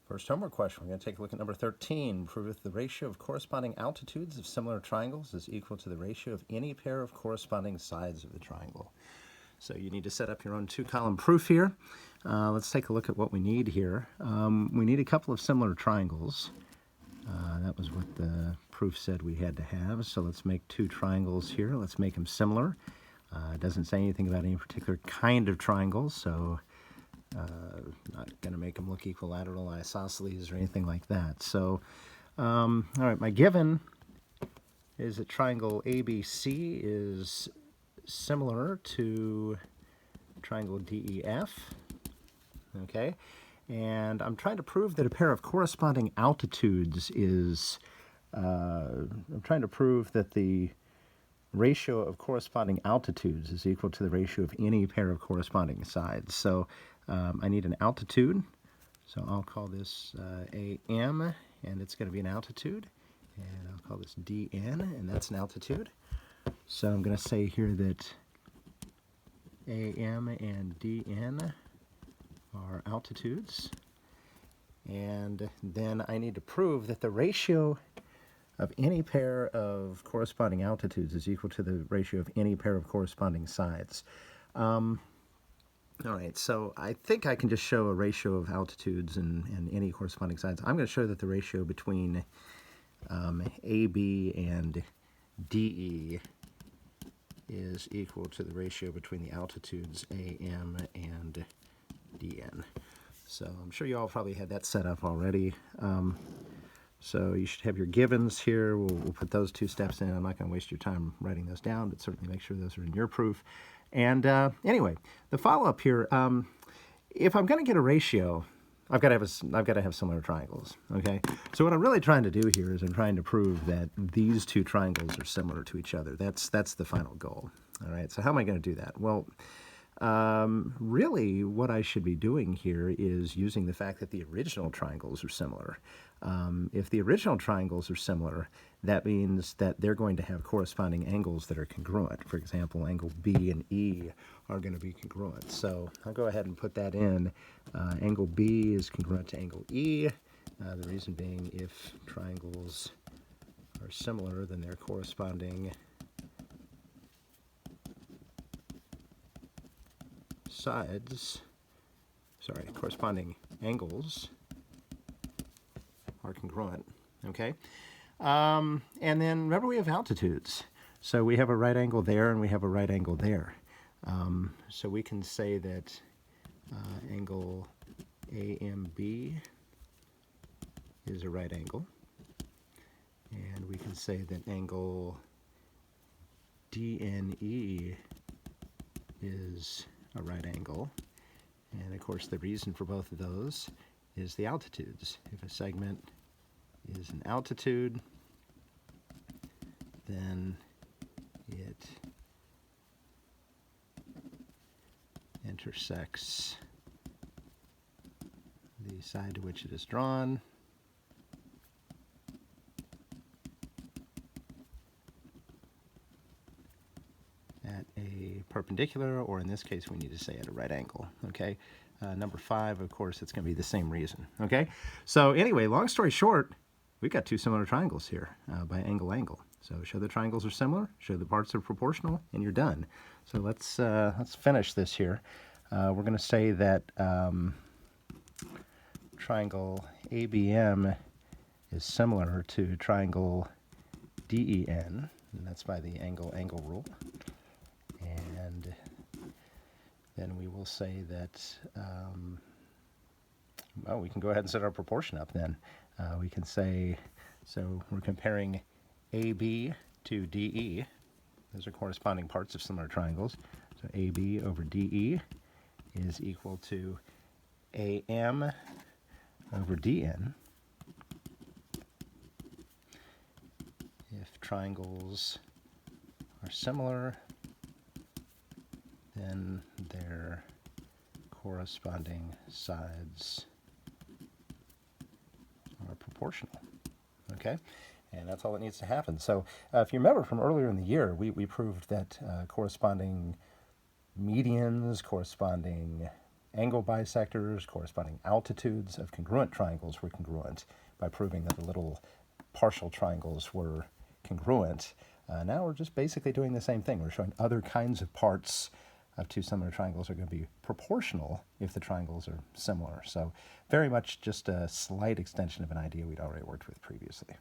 First homework question, we're going to take a look at number 13. Prove if the ratio of corresponding altitudes of similar triangles is equal to the ratio of any pair of corresponding sides of the triangle. So you need to set up your own two-column proof here. Let's take a look at what we need here. We need a couple of similar triangles. That was what the proof said we had to have. So let's make two triangles here. Let's make them similar. It doesn't say anything about any particular kind of triangles, so not going to make them look equilateral, isosceles, or anything like that. So, all right, my given is that triangle ABC is similar to triangle DEF, okay? And I'm trying to prove that a pair of corresponding altitudes is, I'm trying to prove that the ratio of corresponding altitudes is equal to the ratio of any pair of corresponding sides. So I need an altitude, so I'll call this AM, and it's going to be an altitude, and I'll call this DN, and that's an altitude. So I'm going to say here that AM and DN are altitudes, and then I need to prove that the ratio of any pair of corresponding altitudes is equal to the ratio of any pair of corresponding sides. All right, so I think I can just show a ratio of altitudes and any corresponding sides. I'm going to show that the ratio between AB and DE is equal to the ratio between the altitudes AM and DN. So I'm sure you all probably had that set up already. So you should have your givens here. We'll put those two steps in. I'm not going to waste your time writing those down, but certainly make sure those are in your proof. And anyway, the follow-up here, if I'm going to get a ratio, I've got to have similar triangles, okay? So what I'm really trying to do here is I'm trying to prove that these two triangles are similar to each other. That's the final goal, all right? So how am I going to do that? Well, really what I should be doing here is using the fact that the original triangles are similar. If the original triangles are similar, that means that they're going to have corresponding angles that are congruent. For example, angle B and E are going to be congruent. So I'll go ahead and put that in. Angle B is congruent to angle E. The reason being, if triangles are similar, then their corresponding corresponding angles are congruent, okay? And then remember we have altitudes. So we have a right angle there and we have a right angle there. So we can say that angle AMB is a right angle. And we can say that angle DNE is a right angle. And of course the reason for both of those is the altitudes. If a segment is an altitude, then it intersects the side to which it is drawn. At a perpendicular, or in this case we need to say at a right angle, okay? Number 5, of course, it's going to be the same reason, okay? So anyway, long story short, we've got two similar triangles here by angle. So show the triangles are similar, show the parts are proportional, and you're done. So let's finish this here. We're going to say that triangle ABM is similar to triangle DEN, and that's by the angle rule. And then we will say that, well, we can go ahead and set our proportion up then. We can say, so we're comparing AB to DE. Those are corresponding parts of similar triangles. So AB over DE is equal to AM over DN. If triangles are similar, then their corresponding sides are proportional, okay? And that's all that needs to happen. So if you remember from earlier in the year, we proved that corresponding medians, corresponding angle bisectors, corresponding altitudes of congruent triangles were congruent by proving that the little partial triangles were congruent. Now we're just basically doing the same thing. We're showing other kinds of parts of two similar triangles are going to be proportional if the triangles are similar. So very much just a slight extension of an idea we'd already worked with previously.